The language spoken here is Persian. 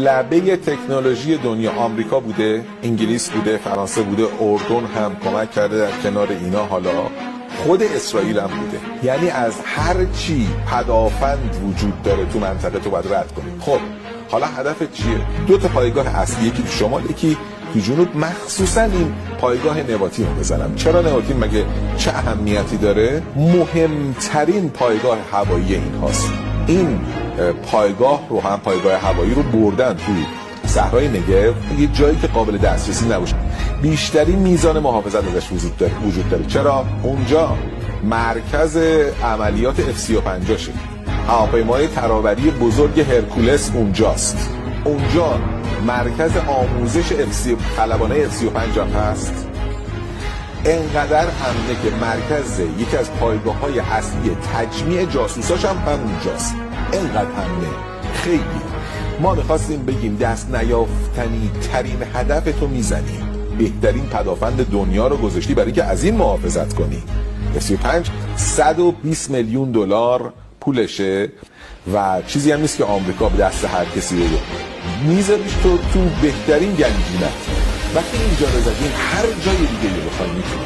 لبه تکنولوژی دنیا آمریکا بوده، انگلیس بوده، فرانسه بوده، اردن هم کمک کرده در کنار اینا، حالا خود اسرائیل هم بوده. یعنی از هر چی پدافند وجود داره تو منطقه تو باید رد کنیم. خب حالا هدف چیه؟ 2 تا پایگاه اصلی، یکی تو شمال یکی تو جنوب، مخصوصا این پایگاه نباتین رو بزنم. چرا نباتین؟ مگه چه اهمیتی داره؟ مهمترین پایگاه هوایی این هاست. این پایگاه رو هم پایگاه هوایی رو بردن توی صحرای نگب، یه جایی که قابل دسترسی نباشه. بیشترین میزان محافظت ازش وجود داره. چرا؟ اونجا مرکز عملیات F-35 شه. هواپیمای ترابری بزرگ هرکولس اونجاست. اونجا مرکز آموزش خلبانای F-35 هم هست. انقدر امنه که مرکز یکی از پایگاه‌های اصلی تجمیع جاسوساش هم اونجاست. انقدر امنه. خیلی ما میخواستیم بگیم دست نیافتنی ترین هدف تو میزنی، بهترین پدافند دنیا رو گذاشتی برای که از این محافظت کنی. F-35 $120 میلیون پولشه و چیزی هم نیست که آمریکا به دست هر کسی بده. میذاریش تو بهترین گنجینت. وقتی اینجا رو زدیم هر جای دیگه رو بخوای میتونی.